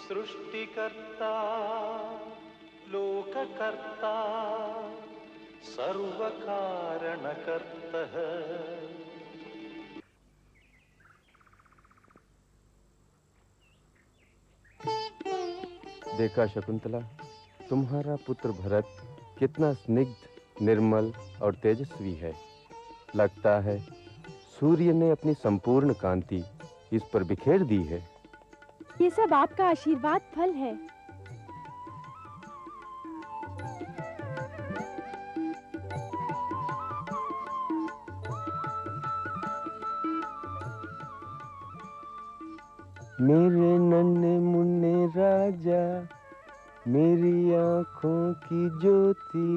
सृष्टिकर्ता लोककर्ता सर्वकारणकर्तः। देखा शकुंतला, तुम्हारा पुत्र भरत कितना स्निग्ध, निर्मल और तेजस्वी है। लगता है सूर्य ने अपनी संपूर्ण कांति इस पर बिखेर दी है। ये सब आपका आशीर्वाद फल है। मेरे नन्हे मुन्ने राजा, मेरी आंखों की ज्योति।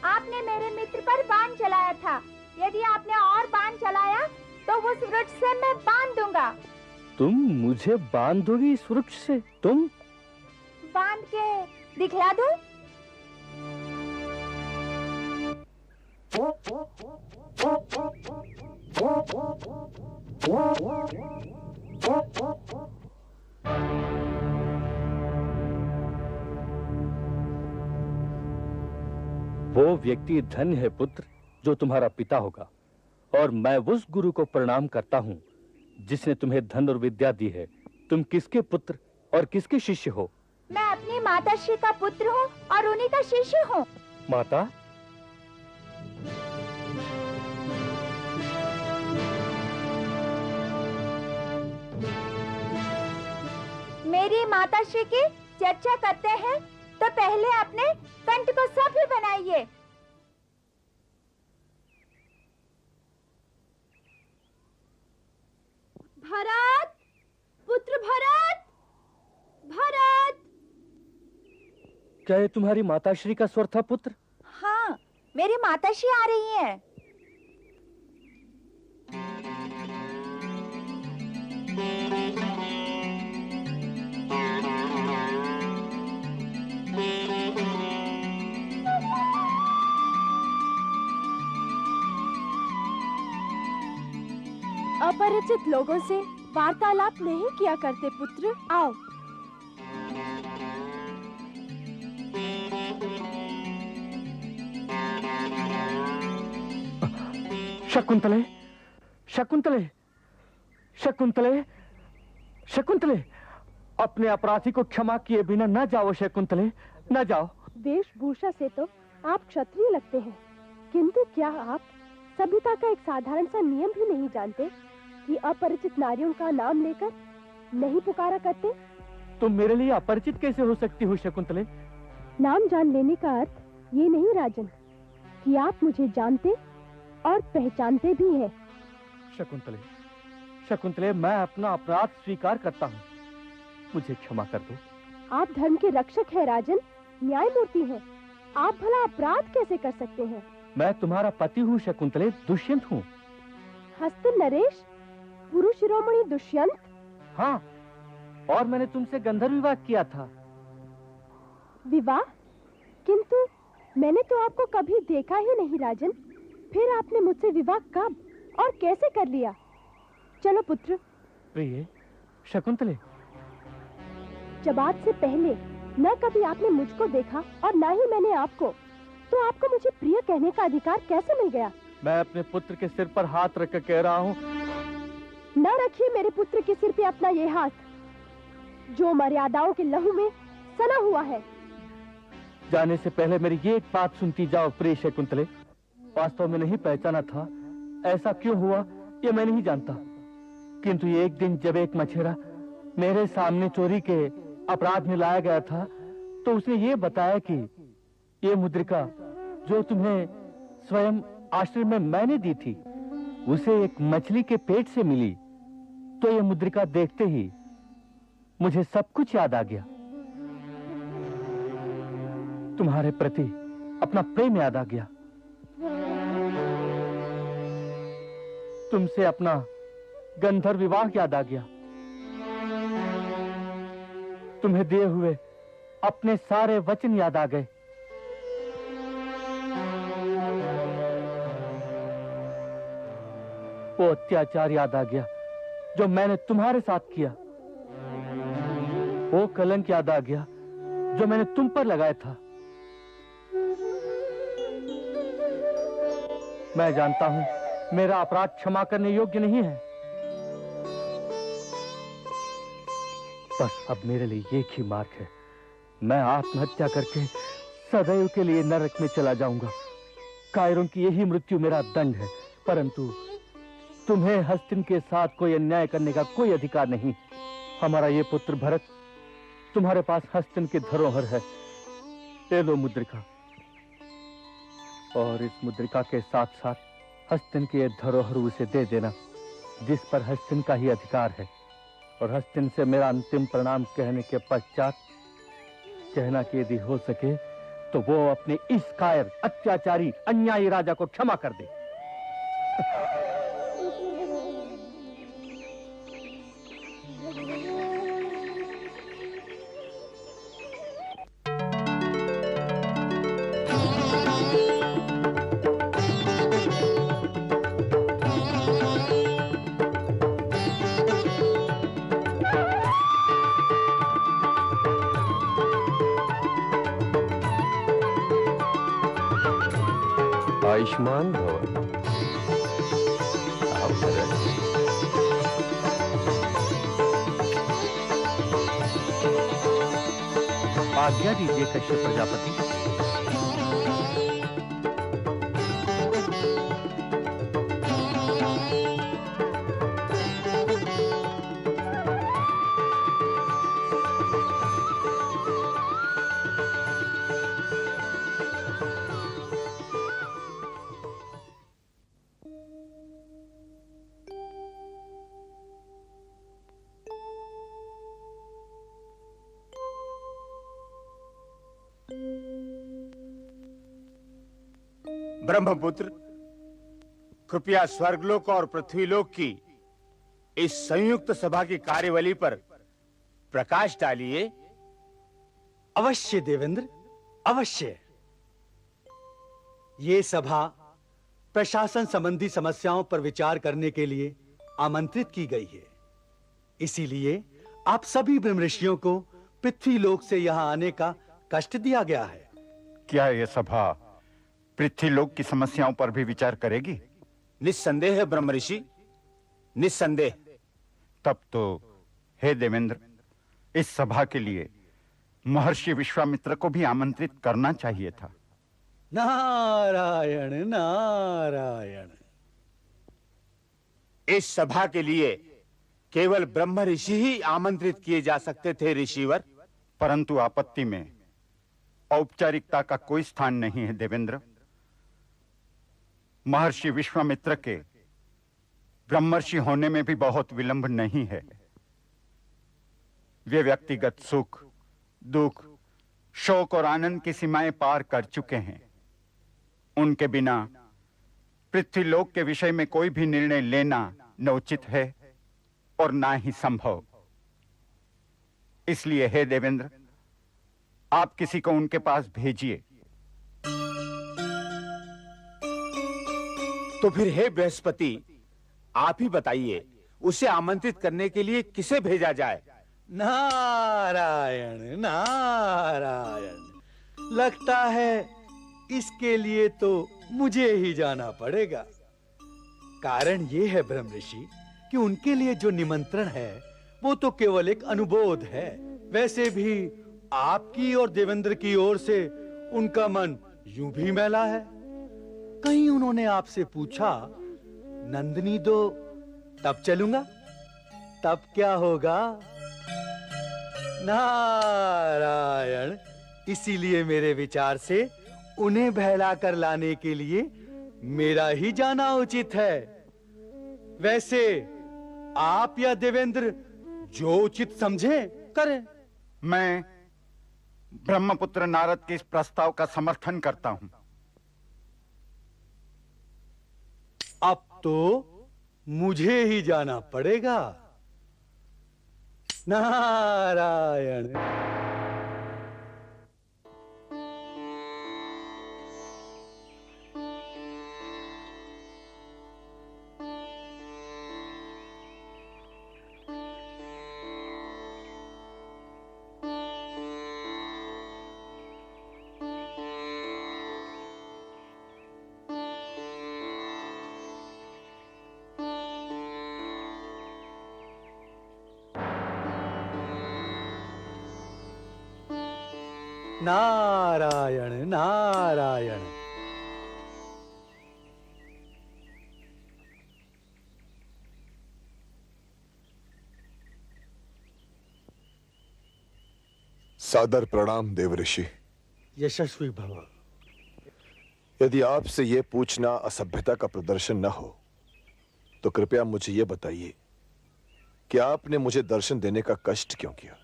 आपने मेरे मित्र पर बाण चलाया था। यदि आपने और बाण चलाया तो उस वृक्ष से मैं बांध दूंगा। तुम मुझे बांध दोगी इस वृक्ष से? तुम? बांध के दिखला दूं? वो व्यक्ति धन्य है पुत्र जो तुम्हारा पिता होगा, और मैं उस गुरु को प्रणाम करता हूँ जिसने तुम्हें धन और विद्या दी है। तुम किसके पुत्र और किसके शिष्य हो? मैं अपनी माताश्री का पुत्र हूँ और उन्हीं का शिष्य हूँ। माता? मेरी माताश्री की चर्चा करते हैं तो पहले अपने कंठ को सभ्य बनाइए। भरत, पुत्र भरत, भरत। क्या ये तुम्हारी माताश्री का स्वर था पुत्र? हाँ, मेरी माताश्री आ रही हैं। अपरिचित लोगों से वार्तालाप नहीं किया करते पुत्र। आओ। शकुंतले, शकुंतले, शकुंतले, शकुंतले, अपने अपराधी को क्षमा किए बिना न जाओ शकुंतले, न जाओ। वेशभूषा से तो आप क्षत्रिय लगते हैं, किंतु क्या आप सभ्यता का एक साधारण सा नियम भी नहीं जानते कि अपरिचित नारियों का नाम लेकर नहीं पुकारा करते? तुम मेरे लिए अपरिचित कैसे हो सकती हो शकुंतले? नाम जान लेने का अर्थ ये नहीं राजन कि आप मुझे जानते और पहचानते भी हैं। शकुंतले, शकुंतले, मैं अपना अपराध स्वीकार करता हूँ, मुझे क्षमा कर दो। आप धर्म के रक्षक हैं राजन, न्यायमूर्ति हैं। आप भला अपराध कैसे कर सकते हैं? मैं तुम्हारा पति हूँ शकुंतले, दुष्यंत हूँ। हस्तिन नरेश, गुरु शिरोमणि दुष्यंत? हाँ, और मैंने तुमसे गंधर्व विवाह किया था। विवाह? किंतु मैंने तो आपको कभी देखा ही नहीं राजन। फिर आपने मुझसे विवाह कब और कैसे कर लिया? चलो पुत्र। प्रिय शकुंतले, जब आज से पहले न कभी आपने मुझको देखा और न ही मैंने आपको, तो आपको मुझे प्रिय कहने का अधिकार कैसे मिल गया? मैं अपने पुत्र के सिर पर हाथ रखकर कह रहा हूँ। न रखिए मेरे पुत्र के सिर पे अपना ये हाथ, जो मर्यादाओं के लहू में सना हुआ है। जाने से पहले मेरी ये एक बात सुनती जाओ प्रिय शकुंतले। वास्तव में नहीं पहचाना था, ऐसा क्यों हुआ ये मैं नहीं जानता, किंतु एक दिन जब एक मछेरा मेरे सामने चोरी के अपराध में लाया गया था, तो उसने ये बताया कि ये मुद्रिका जो तुम्हें स्वयं आश्रम में मैंने दी थी, उसे एक मछली के पेट से मिली। तो ये मुद्रिका देखते ही मुझे सब कुछ याद आ गया। तुम्हारे प्रति अपना प्रेम याद आ गया, तुमसे अपना गंधर्व विवाह याद आ गया, तुम्हें दिए हुए अपने सारे वचन याद आ गए। वो अत्याचार याद आ गया जो मैंने तुम्हारे साथ किया, वो कलंक याद आ गया जो मैंने तुम पर लगाया था। मैं जानता हूं मेरा अपराध क्षमा करने योग्य नहीं है, बस अब मेरे लिए एक ही मार्ग है। मैं आत्महत्या करके सदैव के लिए नरक में चला जाऊंगा। कायरों की यही मृत्यु मेरा दंड है, परंतु तुम्हें हस्तिन के साथ कोई अन्याय करने का कोई अधिकार नहीं। हमारा ये पुत्र भरत, तुम्हारे पास हस्तिन की धरोहर है, ले लो मुद्रिका, और इस मुद्रिका के साथ साथ हस्तिन की ये धरोहर उसे दे देना, जिस पर हस्तिन का ही अधिकार है। और हस्तिन से मेरा अंतिम प्रणाम कहने के पश्चात कहना कि यदि हो सके तो वो अपने इस कायर, अत्याचारी, अन्यायी राजा को क्षमा कर दे। आयुष्मान भव। आप भरत। आज्ञा दीजिए कश्यप प्रजापति। ब्रह्मपुत्र, कृपया स्वर्गलोक और पृथ्वीलोक की इस संयुक्त सभा की कार्यवली पर प्रकाश डालिए। अवश्य देवेंद्र, अवश्य। ये सभा प्रशासन संबंधी समस्याओं पर विचार करने के लिए आमंत्रित की गई है। इसीलिए आप सभी ब्रह्मऋषियों को पृथ्वीलोक से यहां आने का कष्ट दिया गया है। क्या यह सभा पृथ्वीलोक की समस्याओं पर भी विचार करेगी? निस्संदेह है ब्रह्मऋषि, निस्संदेह। तब तो हे देवेंद्र, इस सभा के लिए महर्षि विश्वामित्र को भी आमंत्रित करना चाहिए था। नारायण नारायण। इस सभा के लिए केवल ब्रह्म ऋषि ही आमंत्रित किए जा सकते थे ऋषिवर। परंतु आपत्ति में औपचारिकता का कोई स्थान नहीं है देवेंद्र। महर्षि विश्वामित्र के ब्रह्मर्षि होने में भी बहुत विलंब नहीं है। वे व्यक्तिगत सुख, दुख, शोक और आनंद की सीमाएं पार कर चुके हैं। उनके बिना पृथ्वीलोक के विषय में कोई भी निर्णय लेना न उचित है और ना ही संभव। इसलिए हे देवेंद्र, आप किसी को उनके पास भेजिए। तो फिर हे बृहस्पति, आप ही बताइए, उसे आमंत्रित करने के लिए किसे भेजा जाए? नारायण नारायण। लगता है इसके लिए तो मुझे ही जाना पड़ेगा। कारण ये है ब्रह्म ऋषि कि उनके लिए जो निमंत्रण है वो तो केवल एक अनुबोध है। वैसे भी आपकी और देवेंद्र की ओर से उनका मन यूं भी मैला है। कहीं उन्होंने आपसे पूछा, नंदिनी दो तब चलूंगा, तब क्या होगा? नारायण। इसीलिए मेरे विचार से उन्हें बहला कर लाने के लिए मेरा ही जाना उचित है। वैसे आप या देवेंद्र जो उचित समझे करें। मैं ब्रह्मपुत्र नारद के इस प्रस्ताव का समर्थन करता हूं। अब तो मुझे ही जाना पड़ेगा। नारायण। नारायण नारायण। सादर प्रणाम देवऋषि। यशस्वी भव। यदि आपसे यह पूछना असभ्यता का प्रदर्शन न हो तो कृपया मुझे यह बताइए कि आपने मुझे दर्शन देने का कष्ट क्यों किया?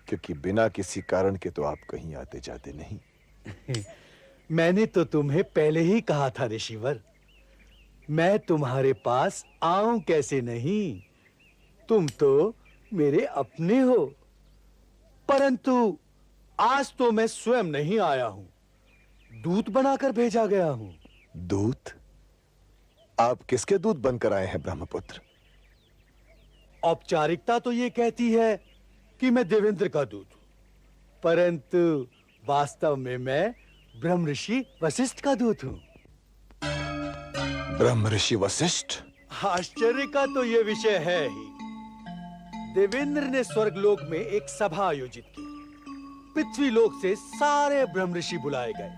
क्योंकि बिना किसी कारण के तो आप कहीं आते जाते नहीं। मैंने तो तुम्हें पहले ही कहा था ऋषिवर, मैं तुम्हारे पास आऊं कैसे नहीं, तुम तो मेरे अपने हो। परंतु आज तो मैं स्वयं नहीं आया हूं, दूत बनाकर भेजा गया हूं। दूत? आप किसके दूत बनकर आए हैं ब्रह्मपुत्र? औपचारिकता तो ये कहती है कि मैं देवेंद्र का दूत हूं, परंतु वास्तव में मैं ब्रह्म ऋषि वशिष्ठ का दूत हूं। ब्रह्म ऋषि वशिष्ठ? आश्चर्य का तो ये विषय है ही। देवेंद्र ने स्वर्गलोक में एक सभा आयोजित की। पृथ्वीलोक से सारे ब्रह्म ऋषि बुलाए गए।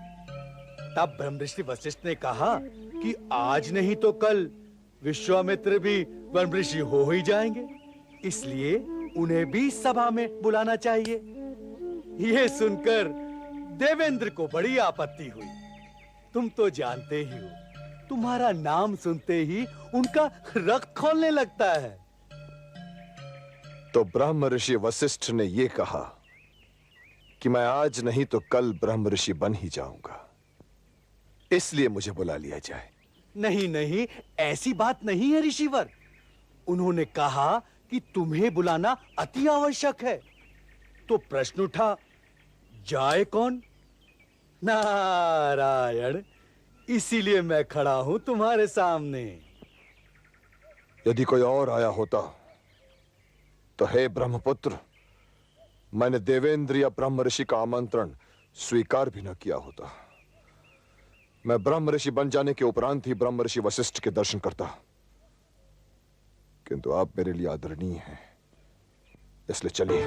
तब ब्रह्म ऋषि वशिष्ठ ने कहा कि आज नहीं तो कल विश्वामित्र भी ब्रह्म ऋषि हो ही जाएंगे, इसलिए उन्हें भी सभा में बुलाना चाहिए। यह सुनकर देवेंद्र को बड़ी आपत्ति हुई। तुम तो जानते ही हो, तुम्हारा नाम सुनते ही उनका रक्त खौलने लगता है। तो ब्रह्म ऋषि वशिष्ठ ने यह कहा कि मैं आज नहीं तो कल ब्रह्म ऋषि बन ही जाऊंगा, इसलिए मुझे बुला लिया जाए। नहीं नहीं, ऐसी बात नहीं है ऋषिवर। उन्होंने कहा कि तुम्हें बुलाना अति आवश्यक है। तो प्रश्न उठा, जाए कौन? नारायण, इसीलिए मैं खड़ा हूं तुम्हारे सामने। यदि कोई और आया होता तो हे ब्रह्मपुत्र, मैंने देवेंद्र या ब्रह्म ऋषि का आमंत्रण स्वीकार भी न किया होता। मैं ब्रह्म ऋषि बन जाने के उपरांत ही ब्रह्म ऋषि वशिष्ठ के दर्शन करता, किंतु आप मेरे लिए आदरणीय हैं, इसलिए चलिए।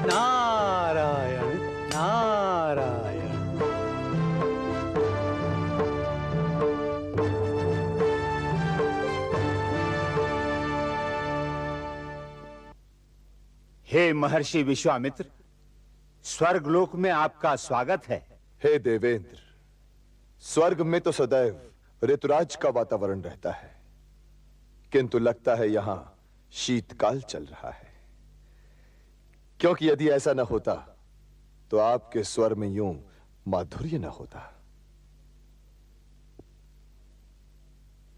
नारायण नारायण। हे महर्षि विश्वामित्र, स्वर्गलोक में आपका स्वागत है। हे देवेंद्र, स्वर्ग में तो सदैव ऋतुराज का वातावरण रहता है, किंतु लगता है यहां शीतकाल चल रहा है। क्योंकि यदि ऐसा न होता तो आपके स्वर में यूं माधुर्य न होता।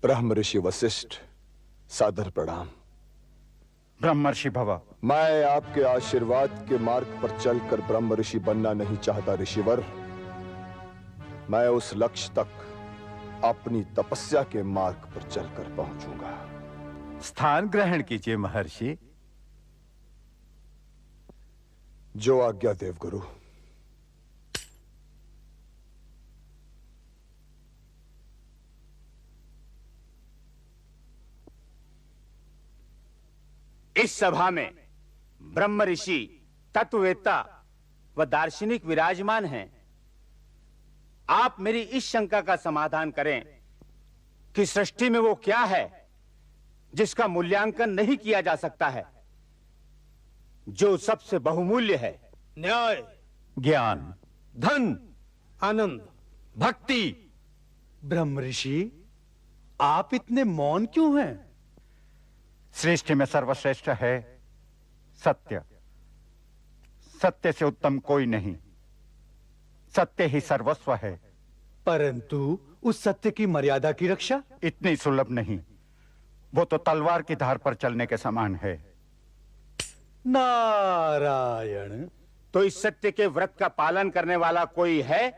ब्रह्म ऋषि वशिष्ठ, सादर प्रणाम। ब्रह्मर्षि भव। मैं आपके आशीर्वाद के मार्ग पर चलकर ब्रह्म ऋषि बनना नहीं चाहता ऋषिवर। मैं उस लक्ष्य तक अपनी तपस्या के मार्ग पर चलकर पहुंचूंगा। स्थान ग्रहण कीजिए महर्षि। जो आज्ञा देवगुरु। इस सभा में ब्रह्म ऋषि, तत्ववेत्ता व दार्शनिक विराजमान हैं। आप मेरी इस शंका का समाधान करें कि सृष्टि में वो क्या है जिसका मूल्यांकन नहीं किया जा सकता है, जो सबसे बहुमूल्य है। न्याय, ज्ञान, धन, आनंद, भक्ति। ब्रह्म ऋषि, आप इतने मौन क्यों हैं? सृष्टि में सर्वश्रेष्ठ है सत्य। सत्य से उत्तम कोई नहीं। सत्य ही सर्वस्व है। परंतु उस सत्य की मर्यादा की रक्षा इतनी सुलभ नहीं। वो तो तलवार की धार पर चलने के समान है। नारायण। तो इस सत्य के व्रत का पालन करने वाला कोई है?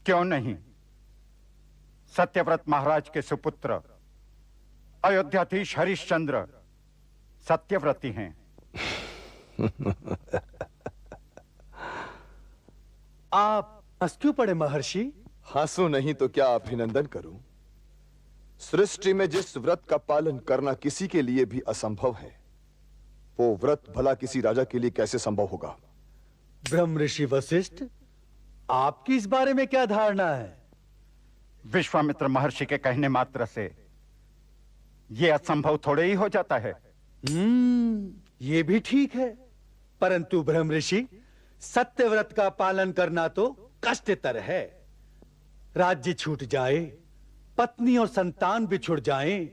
क्यों नहीं। सत्यव्रत महाराज के सुपुत्र अयोध्याधीश हरिश्चंद्र सत्यव्रती हैं। आप हंस क्यों पड़े महर्षि? हंसू नहीं तो क्या अभिनंदन करूं। सृष्टि में जिस व्रत का पालन करना किसी के लिए भी असंभव है, वो व्रत भला किसी राजा के लिए कैसे संभव होगा? ब्रह्म ऋषि वशिष्ठ, आपकी इस बारे में क्या धारणा है? विश्वामित्र महर्षि के कहने मात्र से ये असंभव थोड़े ही हो जाता है। ये भी ठीक है, परंतु ब्रह्म ऋषि, सत्यव्रत का पालन करना तो कष्टतर है। राज्य छूट जाए, पत्नी और संतान भी छूट जाएं,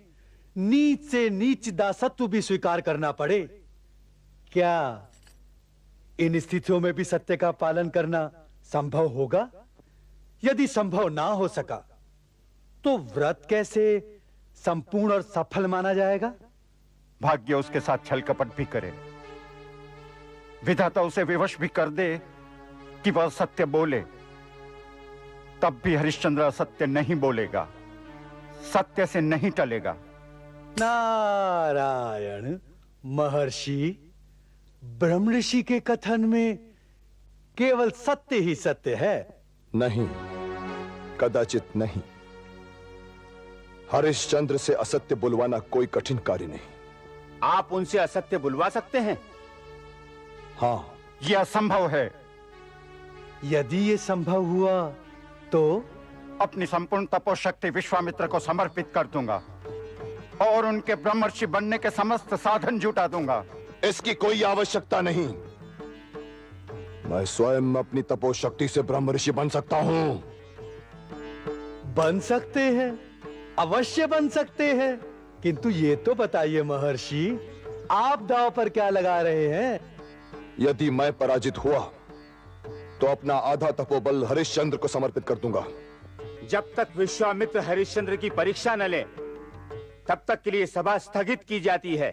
नीच से नीच दासत्व भी स्वीकार करना पड़े। क्या इन स्थितियों में भी सत्य का पालन करना संभव होगा? यदि संभव ना हो सका तो व्रत कैसे संपूर्ण और सफल माना जाएगा? भाग्य उसके साथ छल कपट भी करे, विधाता उसे विवश भी कर दे कि वह सत्य बोले, तब भी हरिश्चंद्र सत्य नहीं बोलेगा, सत्य से नहीं टलेगा। नारायण। महर्षि, ब्रह्म ऋषि के कथन में केवल सत्य ही सत्य है। नहीं, कदाचित नहीं। हरिश्चंद्र से असत्य बुलवाना कोई कठिन कार्य नहीं। आप उनसे असत्य बुलवा सकते हैं? हां। यह असंभव है। यदि ये संभव हुआ तो अपनी संपूर्ण तपोशक्ति विश्वामित्र को समर्पित कर दूंगा और उनके ब्रह्मर्षि बनने के समस्त साधन जुटा दूंगा। इसकी कोई आवश्यकता नहीं। मैं स्वयं अपनी तपोशक्ति से ब्रह्म ऋषि बन सकता हूं। बन सकते हैं, अवश्य बन सकते हैं, किंतु ये तो बताइए महर्षि, आप दांव पर क्या लगा रहे हैं? यदि मैं पराजित हुआ तो अपना आधा तपोबल हरिश्चंद्र को समर्पित कर दूंगा। जब तक विश्वामित्र हरिश्चंद्र की परीक्षा न ले, तब तक के लिए सभा स्थगित की जाती है।